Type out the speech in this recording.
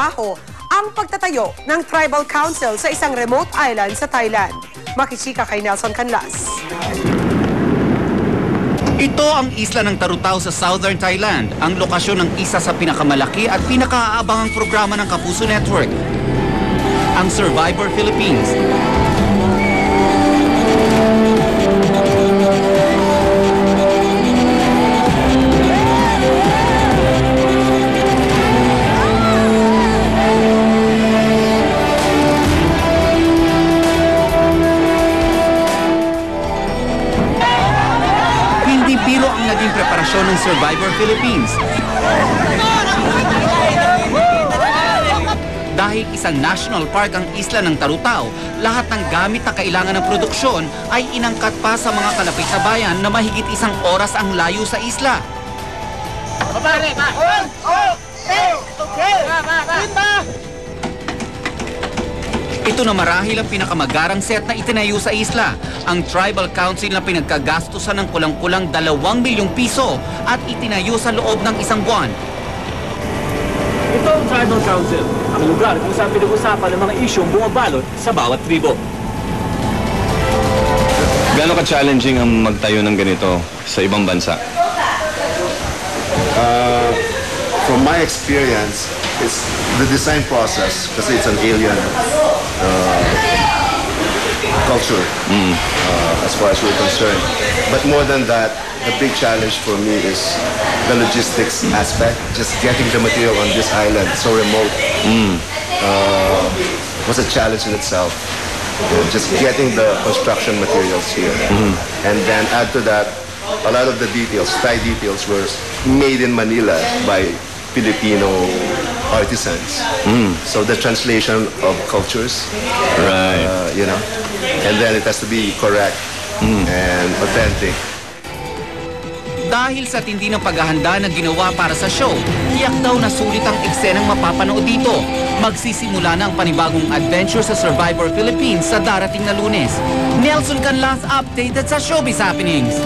trabaho ang pagtatayo ng tribal council sa isang remote island sa Thailand. Makisika kay Nelson Canlas. Ito ang isla ng Tarutao sa Southern Thailand, ang lokasyon ng isa sa pinakamalaki at pinakaaabangang programa ng Kapuso Network, ang Survivor Philippines. Biro ang naging preparasyon ng Survivor Philippines. Dahil isang national park ang isla ng Tarutao, lahat ng gamit na kailangan ng produksyon ay inangkat pa sa mga kalapit na bayan na mahigit 1 oras ang layo sa isla. Ito na marahil ang pinakamagarang set na itinayo sa isla, ang Tribal Council na pinagkagastusan ng kulang-kulang 2 milyong piso at itinayo sa loob ng 1 buwan. Ito ang Tribal Council, ang lugar kung saan pinag-usapan ng mga isyong bumabalot sa bawat tribo. Gano'n ka-challenging ang magtayo ng ganito sa ibang bansa? From my experience, it's the design process kasi it's an alien culture as far as we're concerned. But more than that, the big challenge for me is the logistics aspect. Just getting the material on this island, so remote, was a challenge in itself. Just getting the construction materials here. And then add to that, a lot of the details, Thai details, were made in Manila by Filipino artisans. So the translation of cultures, Right. you know, and then it has to be correct and authentic. Dahil sa tindi ng paghahanda na ginawa para sa show, tiyak daw na sulit ang eksenang mapapanood dito. Magsisimula na ang panibagong adventure sa Survivor Philippines sa darating na Lunes. Nelson Canlas updated sa Showbiz Happenings.